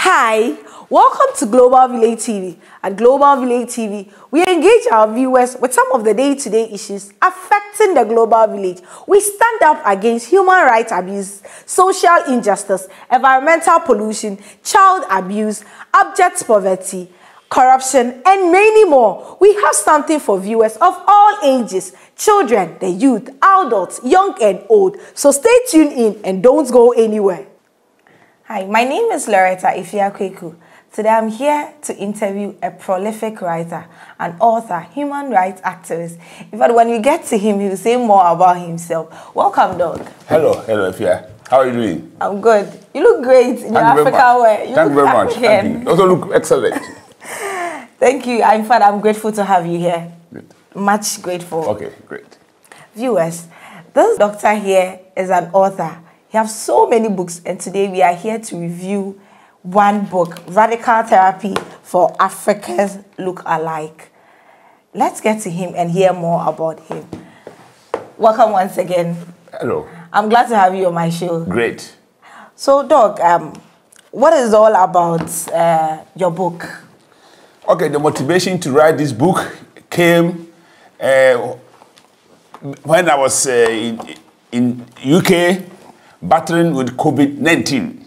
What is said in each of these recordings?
Hi, welcome to Global Village TV. At Global Village TV, we engage our viewers with some of the day-to-day issues affecting the global village. We stand up against human rights abuse, social injustice, environmental pollution, child abuse, abject poverty, corruption, and many more. We have something for viewers of all ages, children, the youth, adults, young and old. So stay tuned in and don't go anywhere. Hi, my name is Efia. Today I'm here to interview a prolific writer, an author, human rights activist. In fact, when you get to him, he'll say more about himself. Welcome, Doc. Hello, Efia. How are you doing? I'm good. You look great in your African wear. Thank you very much. Thank you. You also look excellent. Thank you. In fact, I'm grateful to have you here. Good. Much grateful. Okay, great. Viewers, this doctor here is an author. He has so many books, and today we are here to review one book, Radical Therapy for Africa's Lookalike. Let's get to him and hear more about him. Welcome once again. Hello. I'm glad to have you on my show. Great. So, Doc, what is all about your book? Okay, the motivation to write this book came when I was in UK battling with COVID-19.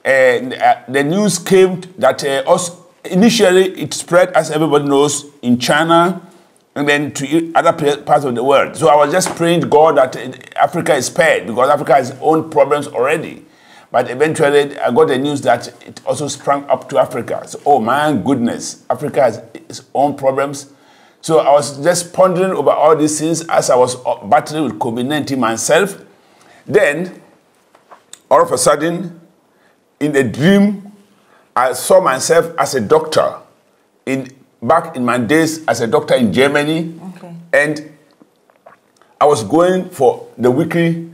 The news came that initially it spread, as everybody knows, in China and then to other parts of the world. So I was just praying to God that Africa is spared because Africa has its own problems already. But eventually I got the news that it also sprang up to Africa. So, oh my goodness, Africa has its own problems. So I was just pondering over all these things as I was battling with COVID-19 myself. Then, all of a sudden, in a dream, I saw myself as a doctor back in my days as a doctor in Germany. Okay. And I was going for the weekly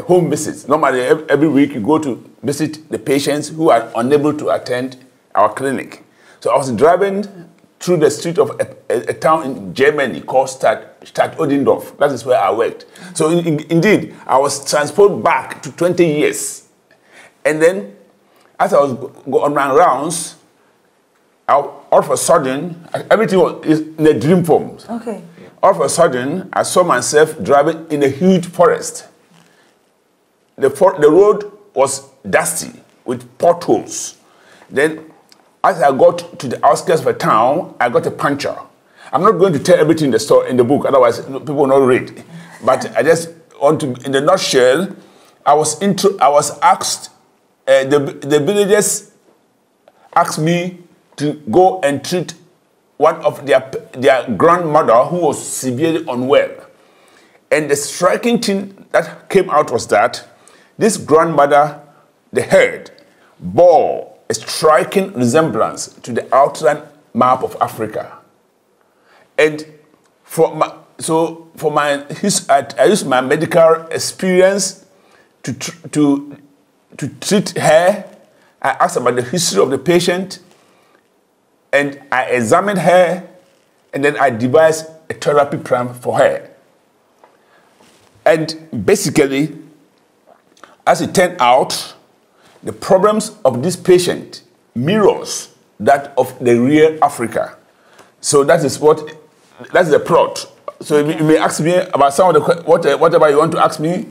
home visits. Normally, every week you go to visit the patients who are unable to attend our clinic. So I was driving through the street of a town in Germany called Stadt-Oldendorf. That is where I worked. So indeed, I was transported back to 20 years. And then, as I was on my rounds, all of a sudden, everything was in a dream form. Okay. All of a sudden, I saw myself driving in a huge forest. The road was dusty with potholes. Then, as I got to the outskirts of the town, I got a puncture. I'm not going to tell everything in the book, otherwise people will not read. But I just want to, in the nutshell, I was asked, the villagers asked me to go and treat one of their grandmother who was severely unwell. And the striking thing that came out was that this grandmother, the head, bore a striking resemblance to the outline map of Africa. And I used my medical experience to treat her. I asked about the history of the patient, and I examined her, and then I devised a therapy plan for her. And basically, as it turned out, the problems of this patient mirrors that of the real Africa. So that's the plot. So you may ask me about some of the whatever you want to ask me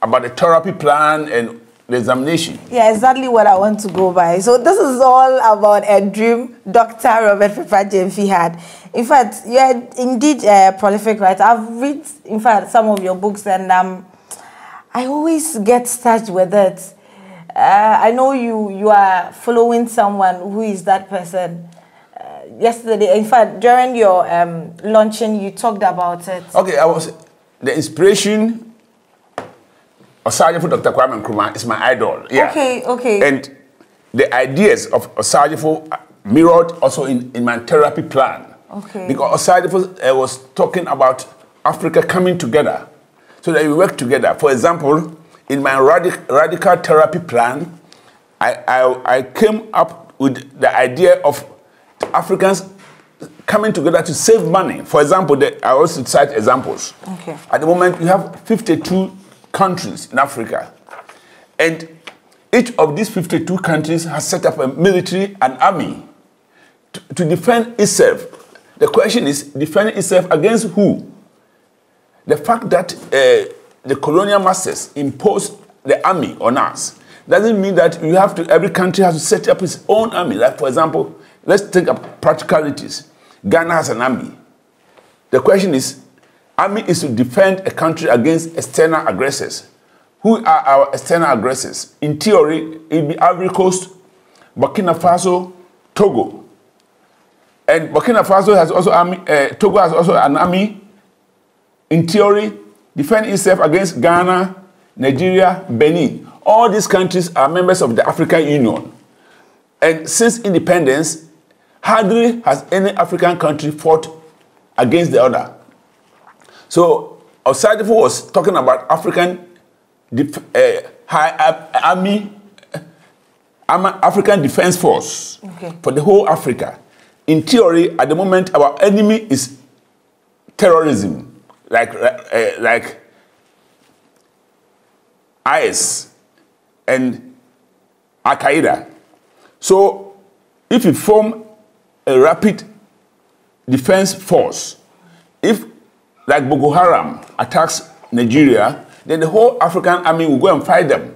about the therapy plan and the examination. Yeah, exactly what I want to go by. So this is all about a dream Dr. Robert Efia had. In fact, you are indeed a prolific writer. I've read, in fact, some of your books, and I always get touched with it. I know you are following someone. Who is that person? Yesterday, in fact, during your launching, you talked about it. Okay, the inspiration Osajifo Dr. Kwame Nkrumah is my idol. Yeah. Okay. And the ideas of Osajifo mirrored also in my therapy plan. Okay. Because Osajifo was talking about Africa coming together so that we work together. For example, in my radical therapy plan, I came up with the idea of Africans coming together to save money. For example, I also cite examples. Okay. At the moment, we have 52 countries in Africa. And each of these 52 countries has set up a military and army to defend itself. The question is, defending itself against who? The fact that the colonial masters imposed the army on us doesn't mean that every country has to set up its own army. Like, for example, let's think of practicalities. Ghana has an army. The question is, army is to defend a country against external aggressors. Who are our external aggressors? In theory, it will be Ivory Coast, Burkina Faso, Togo. And Burkina Faso has also army, Togo has also an army, in theory, defend itself against Ghana, Nigeria, Benin. All these countries are members of the African Union. And since independence, hardly has any African country fought against the other. So, Osadifo was talking about African African Defense Force for the whole Africa. In theory, at the moment, our enemy is terrorism, like IS and Al-Qaeda. So, if you form a rapid defense force, if, like Boko Haram attacks Nigeria, then the whole African army will go and fight them.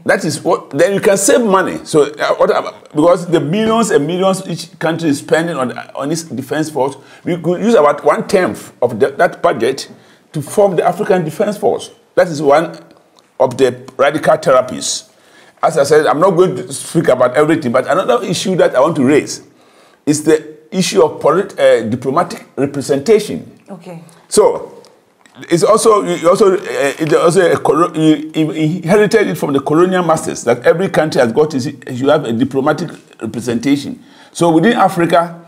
That is what, then you can save money. So, because the millions and millions each country is spending on its defense force, we could use about 1/10 of that budget to form the African Defense Force. That is one of the radical therapies. As I said, I'm not going to speak about everything, but another issue that I want to raise is the issue of diplomatic representation. So, it's also you inherited it from the colonial masters that every country has got you have a diplomatic representation. So within Africa,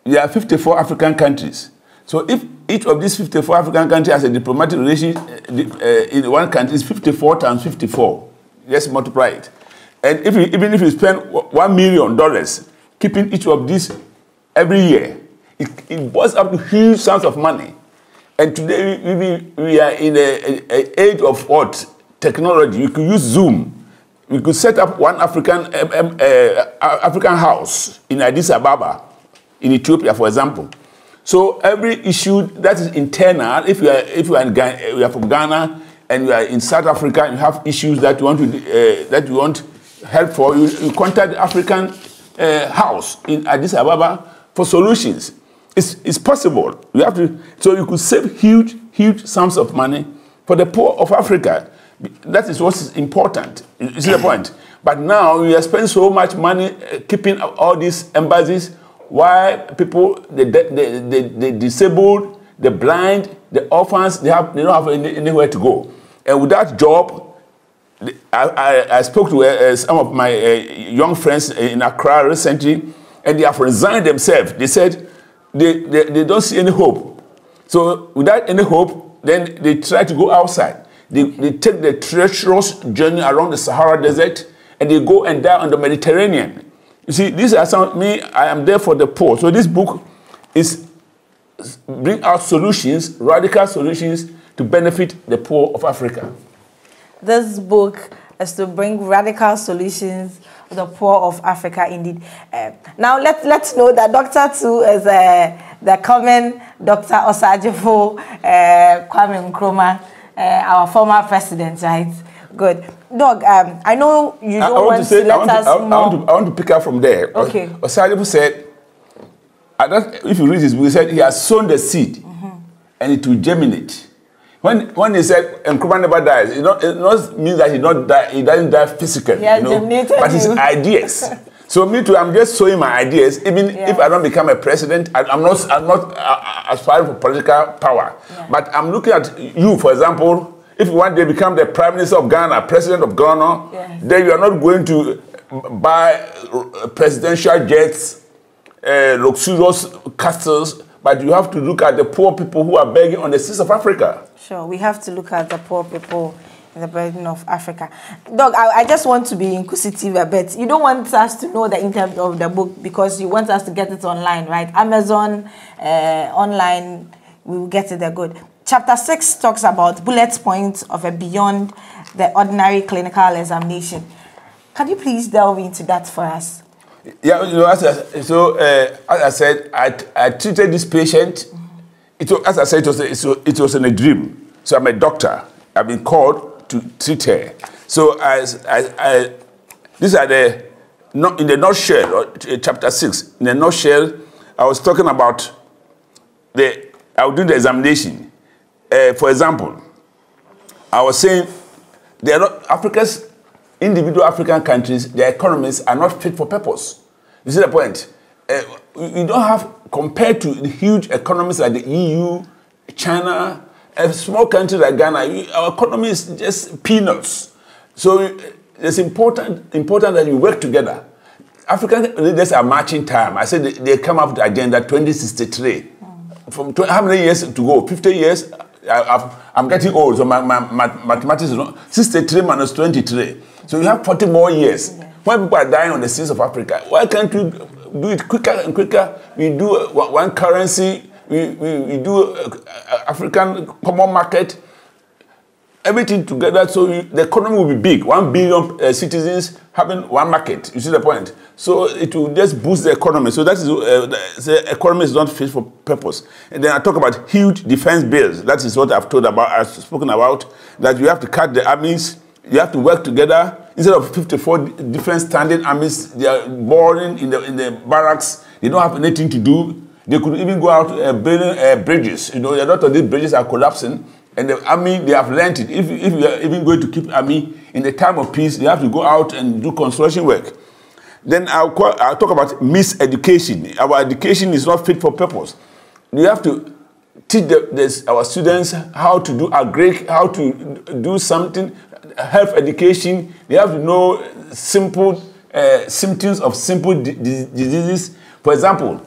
there are 54 African countries. So if each of these 54 African countries has a diplomatic relation in one country, it's 54 times 54. Just multiply it. And even if you spend $1 million keeping each of these every year, it boils up to huge sums of money. And today we are in an age of what? Technology. You could use Zoom. We could set up one African house in Addis Ababa, in Ethiopia, for example. So every issue that is internal, if you are from Ghana and you are in South Africa and you have issues that you want help for, you contact the African house in Addis Ababa for solutions. It's possible. You have to, so you could save huge sums of money for the poor of Africa. That is what's important. You see the point? But now we are spending so much money keeping all these embassies. Why people, the disabled, the blind, the orphans, they don't have anywhere to go. And without job, I spoke to some of my young friends in Accra recently, and they have resigned themselves. They said, they don't see any hope. So without any hope, then they try to go outside. They take the treacherous journey around the Sahara Desert, and they go and die on the Mediterranean. You see, these are I am there for the poor. So this book is bring out solutions, radical solutions to benefit the poor of Africa. This book is to bring radical solutions to the poor of Africa, indeed. Now, let's know that Dr. Tu is the coming Dr. Osadifo Kwame Nkrumah, our former president, right? Good. Doug, I know you don't want to let us know. I want to pick up from there. Okay. Osadifo said, if you read his book, he said he has sown the seed and it will germinate. When he said Nkrumah never dies, it not means that he doesn't die physically, but his ideas. So me too, I'm just sowing my ideas. Even if I don't become a president, I'm not aspiring for political power. But I'm looking at you, for example. If you one day become the Prime Minister of Ghana, President of Ghana, then you are not going to buy presidential jets, luxurious castles, but you have to look at the poor people who are begging on the seas of Africa. Sure, we have to look at the poor people in the burden of Africa. Doug, I just want to be inquisitive a bit. You don't want us to know the intent of the book because you want us to get it online, right? Amazon, online, we will get it there. Good. Chapter 6 talks about bullet points of a beyond the ordinary clinical examination. Can you please delve into that for us? Yeah, you know, as I said, I treated this patient. As I said, it was in a dream. So I'm a doctor. I've been called to treat her. So these are in the nutshell, or chapter 6. In the nutshell, I was talking about I will do the examination. For example, I was saying individual African countries, their economies are not fit for purpose. You see the point? You don't have, compared to the huge economies like the EU, China, a small country like Ghana, our economy is just peanuts. So it's important that we work together. African leaders are marching time. I said they come up with the agenda 2063. From how many years to go? 50 years? I'm getting old, so my mathematics is not 63 minus 23. So you have 40 more years. Yeah. When people are dying on the seas of Africa, why can't we do it quicker and quicker? We do one currency, we do African common market, everything together, so the economy will be big. 1 billion citizens having one market. You see the point? So it will just boost the economy. So that is the economy is not fit for purpose. And then I talk about huge defense bills. That is what I've spoken about. That you have to cut the armies. You have to work together. Instead of 54 different standing armies, they are boring in the barracks. They don't have anything to do. They could even go out building bridges. You know, a lot of these bridges are collapsing. And the army, they have learned it. If you are even going to keep army in the time of peace, you have to go out and do construction work. Then I'll talk about miseducation. Our education is not fit for purpose. We have to teach our students how to do how to do something, health education. They have to know simple symptoms of simple diseases. For example,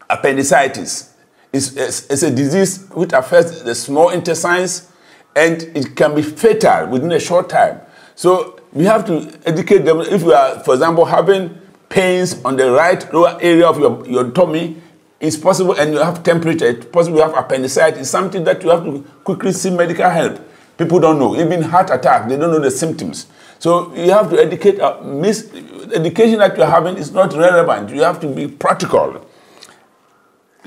appendicitis. It's a disease which affects the small intestines, and it can be fatal within a short time. So we have to educate them. If you are, for example, having pains on the right lower area of your tummy, it's possible, and you have temperature, it's possible you have appendicitis. It's something that you have to quickly seek medical help. People don't know. Even heart attack, they don't know the symptoms. So you have to educate. Education that you're having is not relevant. You have to be practical.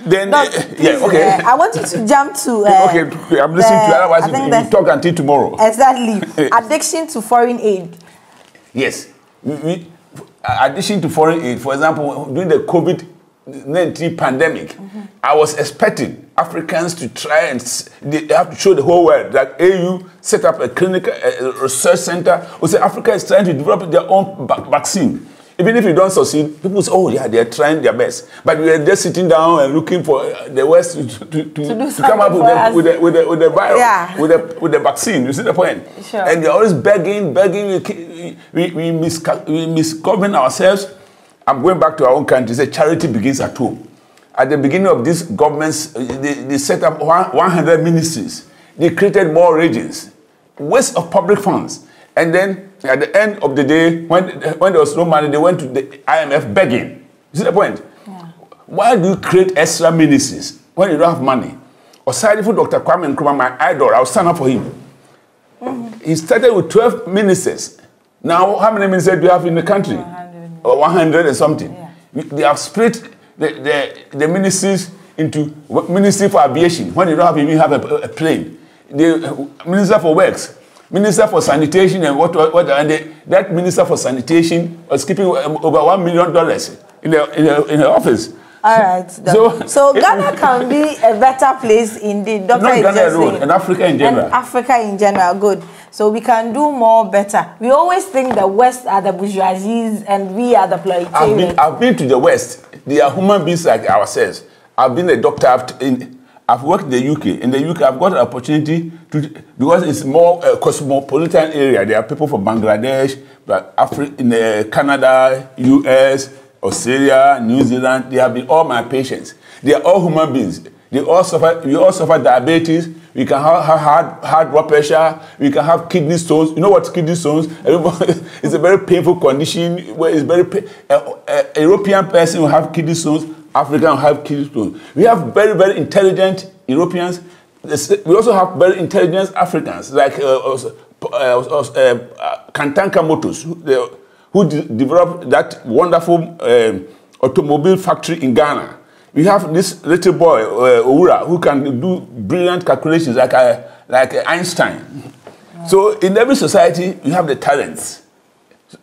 Then, I want you to jump to... okay, I'm listening to you, otherwise we talk until tomorrow. Exactly. Addiction to foreign aid. Yes. Addiction to foreign aid, for example, during the COVID-19 pandemic, I was expecting Africans to try and they have to show the whole world that AU set up a clinical research center. We say Africa is trying to develop their own vaccine. Even if you don't succeed, people say, oh yeah, they're trying their best. But we are just sitting down and looking for the West to come up with the virus, with the vaccine. You see the point? Sure. And they're always begging. We misgovern ourselves. I'm going back to our own country. Say charity begins at home. At the beginning of these governments, they set up 100 ministries. They created more regions. Waste of public funds. And then at the end of the day, when there was no money, they went to the IMF begging. You see the point? Yeah. Why do you create extra ministries when you don't have money? Aside from Dr. Kwame Nkrumah, my idol, I'll stand up for him. He started with 12 ministers. Now, how many ministers do you have in the country? 100. Or 100 and something. Yeah. They have split the ministries into Ministry for Aviation, when you don't even have a plane. The Minister for Works, Minister for Sanitation, and that Minister for Sanitation was keeping over $1 million in the office. All right. So Ghana can be a better place indeed. Dr. Not Ghana alone, and Africa in general. And Africa in general, good. So we can do more better. We always think the West are the bourgeoisies and we are the proletariat. I've been to the West. They are human beings like ourselves. I've been a doctor. I've worked in the UK. In the UK, I've got an opportunity because it's more cosmopolitan area. There are people from Bangladesh, in Canada, US, Australia, New Zealand. They have been all my patients. They are all human beings. We all suffer diabetes. We can have high blood pressure. We can have kidney stones. You know what kidney stones? It's a very painful condition where it's very a European person will have kidney stones. African will have kidney stones. We have very, very intelligent Europeans. We also have very intelligent Africans, like Kantanka Motos. who developed that wonderful automobile factory in Ghana. We have this little boy, Owura, who can do brilliant calculations like Einstein. Wow. So in every society, we have the talents.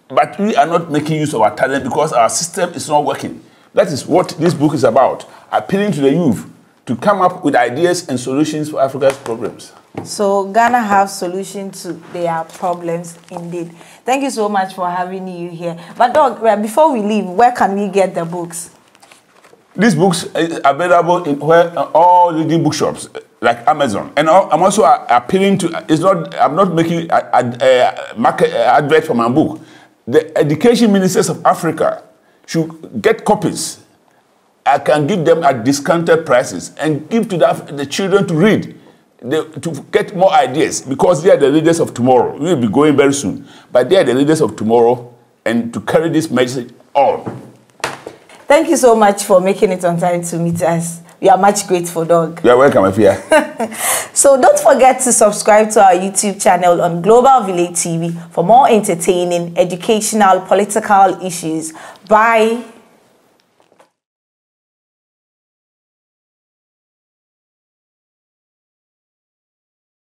But we are not making use of our talent because our system is not working. That is what this book is about, appealing to the youth to come up with ideas and solutions for Africa's problems. So Ghana have solutions to their problems indeed. Thank you so much for having you here. But Doc, before we leave, where can we get the books? These books are available in all leading bookshops, like Amazon. And I'm also appealing to, I'm not making a market advert for my book. The education ministers of Africa should get copies. I can give them at discounted prices and give to the children to read, to get more ideas, because they are the leaders of tomorrow. We will be going very soon. But they are the leaders of tomorrow, and to carry this message on. Thank you so much for making it on time to meet us. We are much grateful, Doc. You are welcome, Efia. So don't forget to subscribe to our YouTube channel on Global Village TV for more entertaining, educational, political issues. Bye.